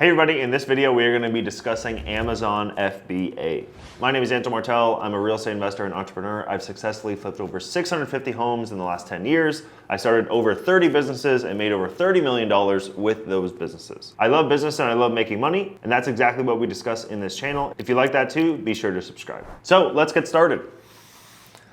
Hey everybody, in this video we are going to be discussing Amazon FBA. My name is Antoine Martel. I'm a real estate investor and entrepreneur. I've successfully flipped over 650 homes in the last 10 years. I started over 30 businesses and made over $30 million with those businesses. I love business and I love making money, and that's exactly what we discuss in this channel. If you like that too, be sure to subscribe. So let's get started.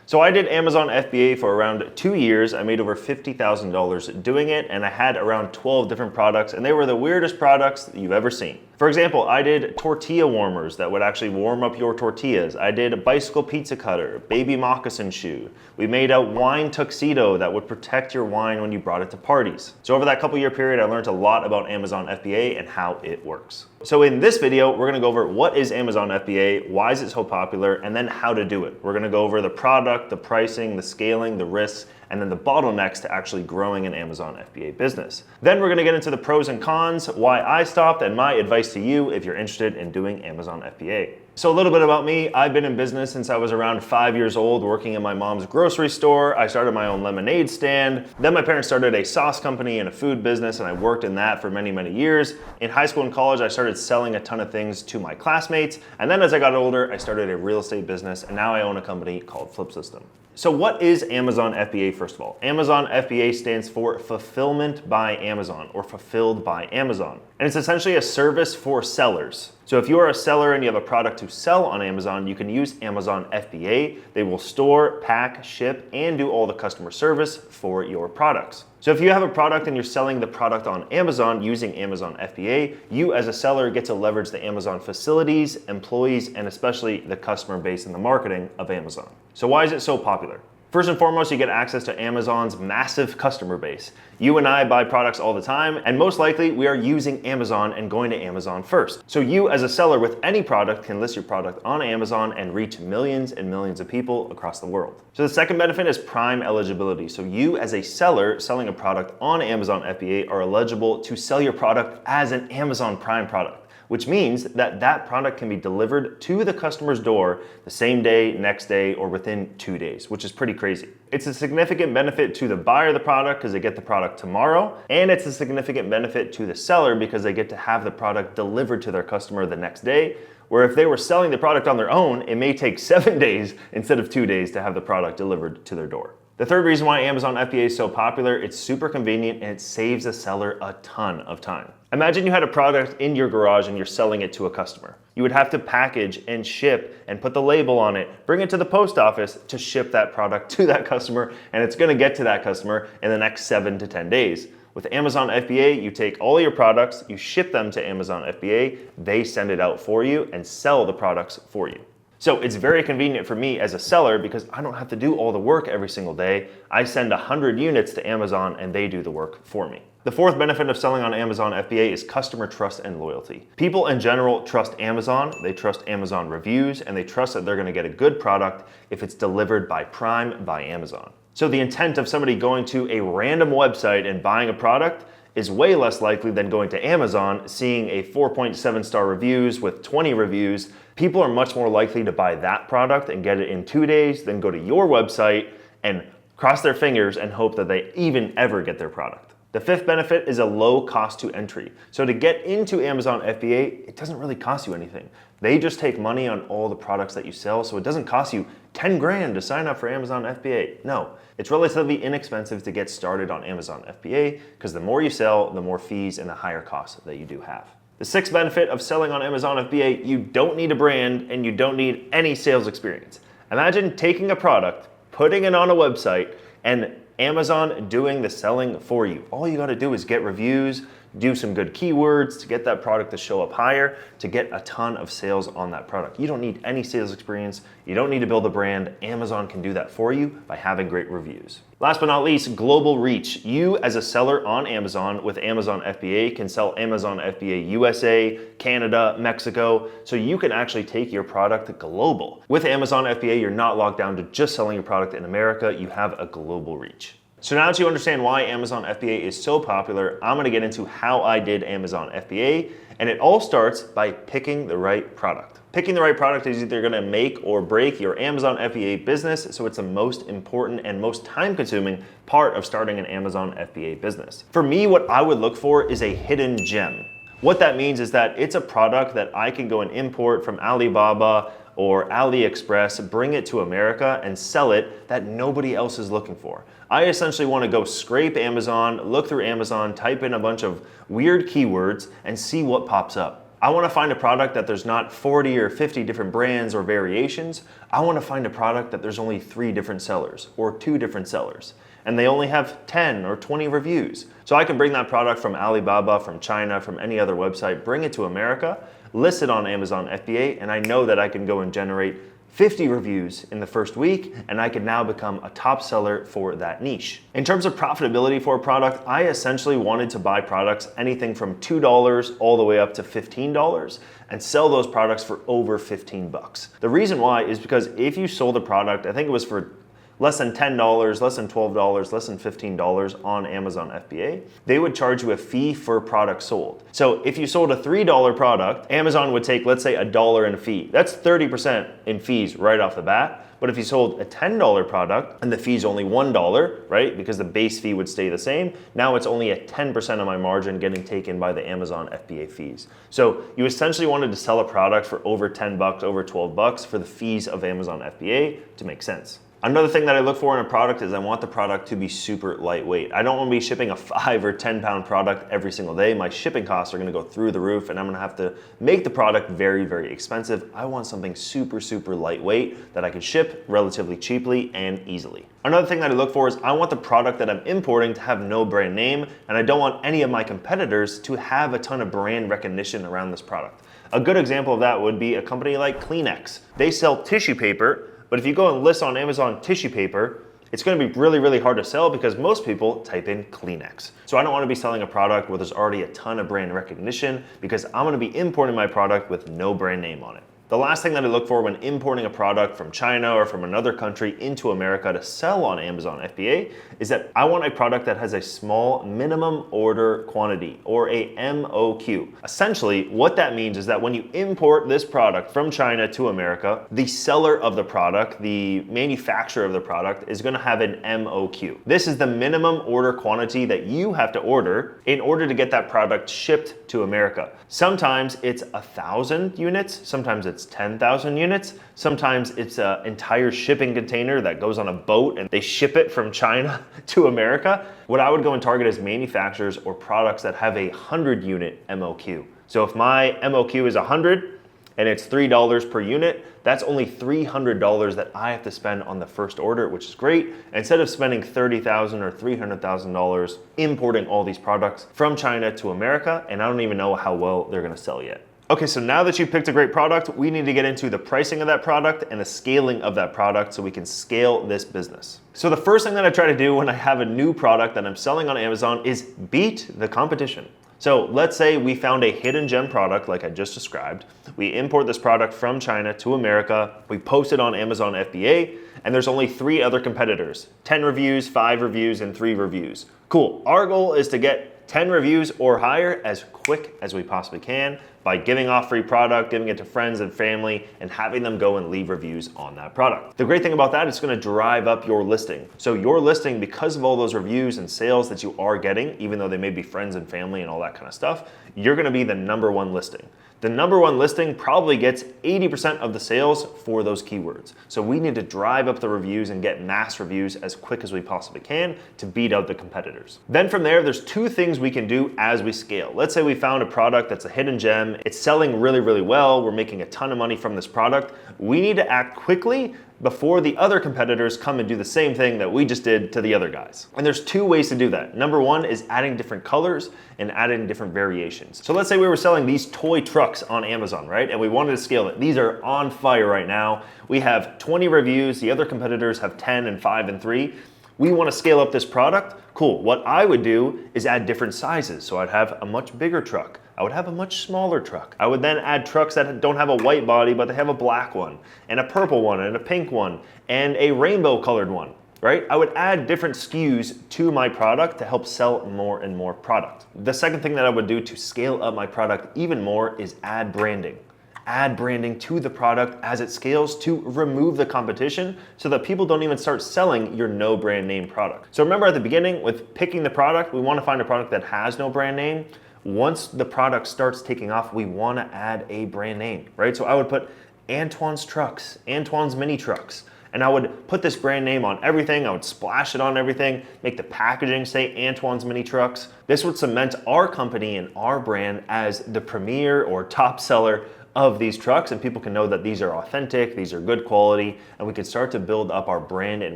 So I did Amazon FBA for around 2 years. I made over $50,000 doing it, and I had around 12 different products, and they were the weirdest products that you've ever seen. For example, I did tortilla warmers that would actually warm up your tortillas. I did a bicycle pizza cutter, baby moccasin shoe. We made a wine tuxedo that would protect your wine when you brought it to parties. So over that couple year period, I learned a lot about Amazon FBA and how it works. So in this video, we're gonna go over what is Amazon FBA, why is it so popular, and then how to do it. We're gonna go over the product, the pricing, the scaling, the risks, and then the bottlenecks to actually growing an Amazon FBA business. Then we're gonna get into the pros and cons, why I stopped, and my advice to you if you're interested in doing Amazon FBA. So a little bit about me. I've been in business since I was around 5 years old, working in my mom's grocery store. I started my own lemonade stand. Then my parents started a sauce company and a food business, and I worked in that for many, many years. In high school and college, I started selling a ton of things to my classmates. And then as I got older, I started a real estate business, and now I own a company called Flip System. So what is Amazon FBA, first of all? Amazon FBA stands for Fulfillment by Amazon, or Fulfilled by Amazon. And it's essentially a service for sellers. So if you are a seller and you have a product to sell on Amazon, you can use Amazon FBA. They will store, pack, ship, and do all the customer service for your products. So if you have a product and you're selling the product on Amazon using Amazon FBA, you as a seller get to leverage the Amazon facilities, employees, and especially the customer base and the marketing of Amazon. So why is it so popular? First and foremost, you get access to Amazon's massive customer base. You and I buy products all the time, and most likely we are using Amazon and going to Amazon first. So you as a seller with any product can list your product on Amazon and reach millions and millions of people across the world. So the second benefit is Prime eligibility. So you as a seller selling a product on Amazon FBA are eligible to sell your product as an Amazon Prime product, which means that that product can be delivered to the customer's door the same day, next day, or within 2 days, which is pretty crazy. It's a significant benefit to the buyer of the product because they get the product tomorrow, and it's a significant benefit to the seller because they get to have the product delivered to their customer the next day, where if they were selling the product on their own, it may take 7 days instead of 2 days to have the product delivered to their door. The third reason why Amazon FBA is so popular, it's super convenient and it saves a seller a ton of time. Imagine you had a product in your garage and you're selling it to a customer. You would have to package and ship and put the label on it, bring it to the post office to ship that product to that customer, and it's gonna get to that customer in the next 7 to 10 days. With Amazon FBA, you take all your products, you ship them to Amazon FBA, they send it out for you and sell the products for you. So it's very convenient for me as a seller because I don't have to do all the work every single day. I send 100 units to Amazon and they do the work for me. The fourth benefit of selling on Amazon FBA is customer trust and loyalty. People in general trust Amazon, they trust Amazon reviews, and they trust that they're gonna get a good product if it's delivered by Prime by Amazon. So the intent of somebody going to a random website and buying a product is way less likely than going to Amazon, seeing a 4.7 star reviews with 20 reviews. People are much more likely to buy that product and get it in 2 days than go to your website and cross their fingers and hope that they even ever get their product. The fifth benefit is a low cost to entry. So to get into Amazon FBA, it doesn't really cost you anything. They just take money on all the products that you sell, so it doesn't cost you 10 grand to sign up for Amazon FBA. No, it's relatively inexpensive to get started on Amazon FBA because the more you sell, the more fees and the higher costs that you do have. The sixth benefit of selling on Amazon FBA, you don't need a brand and you don't need any sales experience. Imagine taking a product, putting it on a website, and Amazon doing the selling for you. All you gotta do is get reviews, do some good keywords to get that product to show up higher, to get a ton of sales on that product. You don't need any sales experience. You don't need to build a brand. Amazon can do that for you by having great reviews. Last but not least, global reach. You as a seller on Amazon with Amazon FBA can sell Amazon FBA USA, Canada, Mexico, so you can actually take your product global. With Amazon FBA, you're not locked down to just selling your product in America. You have a global reach. So now that you understand why Amazon FBA is so popular, I'm gonna get into how I did Amazon FBA, and it all starts by picking the right product. Picking the right product is either gonna make or break your Amazon FBA business, so it's the most important and most time-consuming part of starting an Amazon FBA business. For me, what I would look for is a hidden gem. What that means is that it's a product that I can go and import from Alibaba or AliExpress, bring it to America and sell it that nobody else is looking for. I essentially want to go scrape Amazon, look through Amazon, type in a bunch of weird keywords and see what pops up. I want to find a product that there's not 40 or 50 different brands or variations. I want to find a product that there's only 3 different sellers or 2 different sellers, and they only have 10 or 20 reviews. So I can bring that product from Alibaba, from China, from any other website, bring it to America, list it on Amazon FBA, and I know that I can go and generate 50 reviews in the first week, and I can now become a top seller for that niche. In terms of profitability for a product, I essentially wanted to buy products anything from $2 all the way up to $15 and sell those products for over 15 bucks. The reason why is because if you sold a product, I think it was for less than $10, less than $12, less than $15 on Amazon FBA, they would charge you a fee for product sold. So if you sold a $3 product, Amazon would take, let's say, $1 in a fee. That's 30% in fees right off the bat. But if you sold a $10 product and the fee's only $1, right, because the base fee would stay the same, now it's only a 10% of my margin getting taken by the Amazon FBA fees. So you essentially wanted to sell a product for over 10 bucks, over 12 bucks for the fees of Amazon FBA to make sense. Another thing that I look for in a product is I want the product to be super lightweight. I don't want to be shipping a 5 or 10 pound product every single day. My shipping costs are going to go through the roof and I'm going to have to make the product very, very expensive. I want something super, super lightweight that I can ship relatively cheaply and easily. Another thing that I look for is I want the product that I'm importing to have no brand name, and I don't want any of my competitors to have a ton of brand recognition around this product. A good example of that would be a company like Kleenex. They sell tissue paper, but if you go and list on Amazon tissue paper, it's going to be really, really hard to sell because most people type in Kleenex. So I don't want to be selling a product where there's already a ton of brand recognition because I'm going to be importing my product with no brand name on it. The last thing that I look for when importing a product from China or from another country into America to sell on Amazon FBA is that I want a product that has a small minimum order quantity, or a MOQ. Essentially, what that means is that when you import this product from China to America, the seller of the product, the manufacturer of the product, is going to have an MOQ. This is the minimum order quantity that you have to order in order to get that product shipped to America. Sometimes it's 1,000 units, sometimes it's 10,000 units. Sometimes it's an entire shipping container that goes on a boat and they ship it from China to America. What I would go and target is manufacturers or products that have a 100 unit MOQ. So if my MOQ is 100 and it's $3 per unit, that's only $300 that I have to spend on the first order, which is great. Instead of spending $30,000 or $300,000 importing all these products from China to America, and I don't even know how well they're gonna sell yet. Okay, so now that you've picked a great product, we need to get into the pricing of that product and the scaling of that product so we can scale this business. So the first thing that I try to do when I have a new product that I'm selling on Amazon is beat the competition. So let's say we found a hidden gem product like I just described. We import this product from China to America, we post it on Amazon FBA, and there's only 3 other competitors, 10 reviews, 5 reviews, and 3 reviews. Cool, our goal is to get 10 reviews or higher as quick as we possibly can by giving off free product, giving it to friends and family, and having them go and leave reviews on that product. The great thing about that is it's gonna drive up your listing. So your listing, because of all those reviews and sales that you are getting, even though they may be friends and family and all that kind of stuff, you're gonna be the #1 listing. The #1 listing probably gets 80% of the sales for those keywords. So we need to drive up the reviews and get mass reviews as quick as we possibly can to beat out the competitors. Then from there, there's 2 things we can do as we scale. Let's say we found a product that's a hidden gem. It's selling really, really well. We're making a ton of money from this product. We need to act quickly before the other competitors come and do the same thing that we just did to the other guys. And there's 2 ways to do that. #1 is adding different colors and adding different variations. So let's say we were selling these toy trucks on Amazon, right? And we wanted to scale it. These are on fire right now. We have 20 reviews. The other competitors have 10 and 5 and 3. We want to scale up this product. Cool. What I would do is add different sizes. So I'd have a much bigger truck. I would have a much smaller truck. I would then add trucks that don't have a white body, but they have a black one, and a purple one, and a pink one, and a rainbow colored one, right? I would add different SKUs to my product to help sell more and more product. The second thing that I would do to scale up my product even more is add branding. Add branding to the product as it scales to remove the competition so that people don't even start selling your no brand name product. So remember at the beginning with picking the product, we want to find a product that has no brand name. once the product starts taking off, we want to add a brand name, right? So I would put Antoine's Trucks, Antoine's Mini Trucks, and I would put this brand name on everything. I would splash it on everything, make the packaging say Antoine's Mini Trucks. This would cement our company and our brand as the premier or top seller of these trucks, and people can know that these are authentic, these are good quality, and we can start to build up our brand and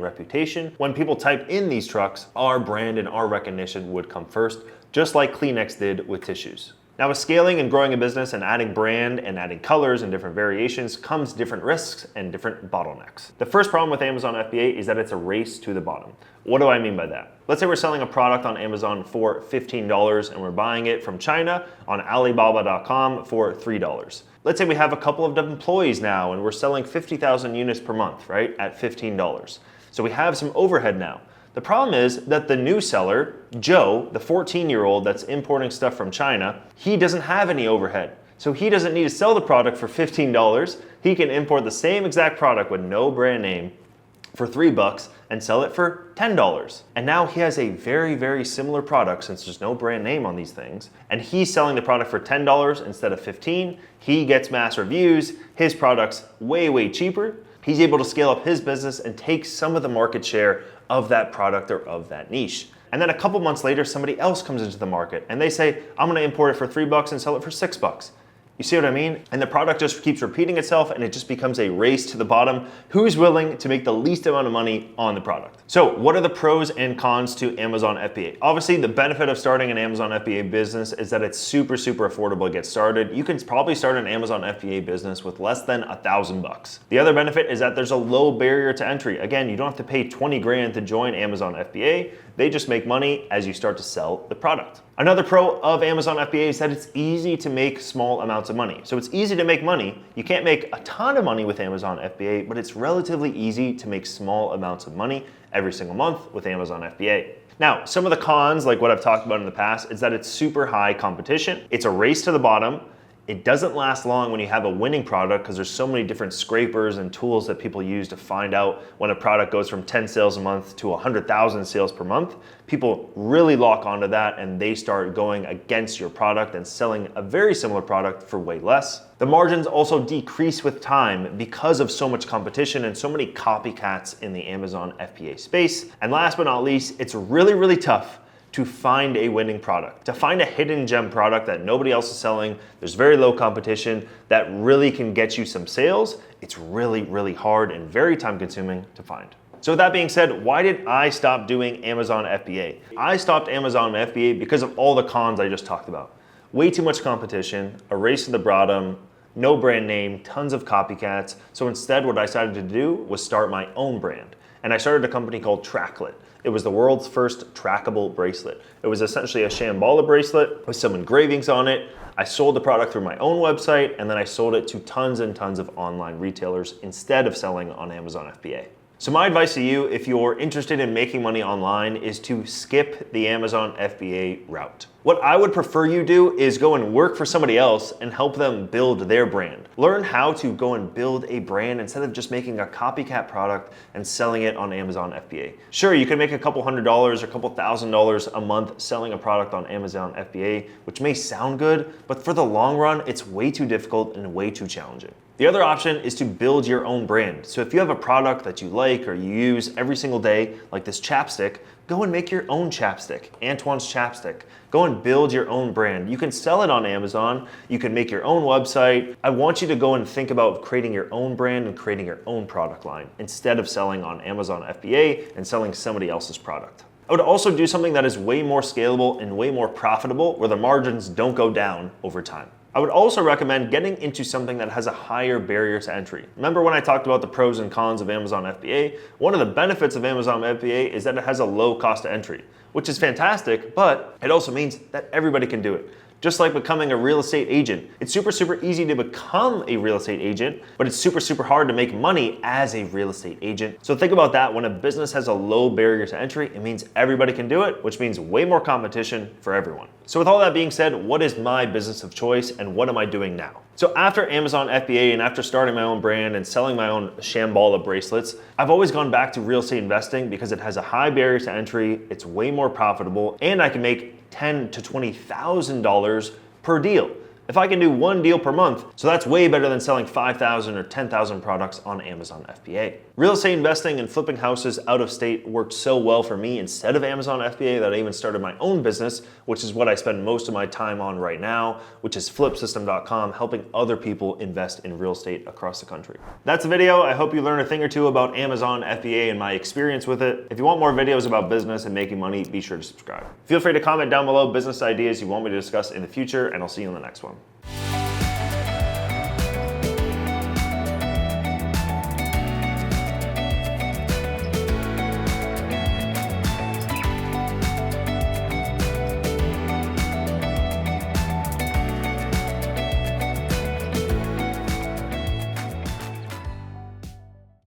reputation. When people type in these trucks, our brand and our recognition would come first, just like Kleenex did with tissues. Now, with scaling and growing a business and adding brand and adding colors and different variations comes different risks and different bottlenecks. The first problem with Amazon FBA is that it's a race to the bottom. What do I mean by that? Let's say we're selling a product on Amazon for $15 and we're buying it from China on Alibaba.com for $3. Let's say we have a couple of employees now and we're selling 50,000 units per month, right, at $15. So we have some overhead now. The problem is that the new seller, Joe, the 14-year-old that's importing stuff from China, he doesn't have any overhead. So he doesn't need to sell the product for $15. He can import the same exact product with no brand name for $3 and sell it for $10. And now he has a very, very similar product since there's no brand name on these things. And he's selling the product for $10 instead of $15. He gets mass reviews. His product's way, way cheaper. He's able to scale up his business and take some of the market share of that product or of that niche. And then a couple months later, somebody else comes into the market and they say, I'm gonna import it for $3 and sell it for $6. You see what I mean? And the product just keeps repeating itself and it just becomes a race to the bottom. Who's willing to make the least amount of money on the product? So what are the pros and cons to Amazon FBA? Obviously, the benefit of starting an Amazon FBA business is that it's super, super affordable to get started. You can probably start an Amazon FBA business with less than $1,000. The other benefit is that there's a low barrier to entry. Again, you don't have to pay 20 grand to join Amazon FBA. They just make money as you start to sell the product. Another pro of Amazon FBA is that it's easy to make small amounts of money. So it's easy to make money. You can't make a ton of money with Amazon FBA, but it's relatively easy to make small amounts of money every single month with Amazon FBA. Now, some of the cons, like what I've talked about in the past, is that it's super high competition. It's a race to the bottom. It doesn't last long when you have a winning product because there's so many different scrapers and tools that people use to find out when a product goes from 10 sales a month to 100,000 sales per month. People really lock onto that and they start going against your product and selling a very similar product for way less. The margins also decrease with time because of so much competition and so many copycats in the Amazon FBA space. And last but not least, it's really, really tough to find a winning product, to find a hidden gem product that nobody else is selling. There's very low competition that really can get you some sales. It's really, really hard and very time consuming to find. So with that being said, why did I stop doing Amazon FBA? I stopped Amazon FBA because of all the cons I just talked about. Way too much competition, a race to the bottom, no brand name, tons of copycats. So instead what I decided to do was start my own brand. And I started a company called Tracklet. It was the world's first trackable bracelet. It was essentially a Shambhala bracelet with some engravings on it. I sold the product through my own website and then I sold it to tons and tons of online retailers instead of selling on Amazon FBA. So my advice to you, if you're interested in making money online, is to skip the Amazon FBA route. What I would prefer you do is go and work for somebody else and help them build their brand. Learn how to go and build a brand instead of just making a copycat product and selling it on Amazon FBA. Sure, you can make a couple $100s or a couple $1,000s a month selling a product on Amazon FBA, which may sound good, but for the long run, it's way too difficult and way too challenging. The other option is to build your own brand. So if you have a product that you like or you use every single day, like this chapstick, go and make your own chapstick, Antoine's Chapstick. Go and build your own brand. You can sell it on Amazon. You can make your own website. I want you to go and think about creating your own brand and creating your own product line instead of selling on Amazon FBA and selling somebody else's product. I would also do something that is way more scalable and way more profitable where the margins don't go down over time. I would also recommend getting into something that has a higher barrier to entry. Remember when I talked about the pros and cons of Amazon FBA? One of the benefits of Amazon FBA is that it has a low cost of entry, which is fantastic, but it also means that everybody can do it. Just like becoming a real estate agent. It's super, super easy to become a real estate agent, but it's super, super hard to make money as a real estate agent. So think about that. When a business has a low barrier to entry, it means everybody can do it, which means way more competition for everyone. So with all that being said, what is my business of choice and what am I doing now? So after Amazon FBA and after starting my own brand and selling my own Shambhala bracelets, I've always gone back to real estate investing because it has a high barrier to entry, it's way more profitable, and I can make $10,000 to $20,000 per deal. If I can do one deal per month, so that's way better than selling 5,000 or 10,000 products on Amazon FBA. Real estate investing and flipping houses out of state worked so well for me instead of Amazon FBA that I even started my own business, which is what I spend most of my time on right now, which is flipsystem.com, helping other people invest in real estate across the country. That's the video. I hope you learned a thing or two about Amazon FBA and my experience with it. If you want more videos about business and making money, be sure to subscribe. Feel free to comment down below business ideas you want me to discuss in the future, and I'll see you in the next one.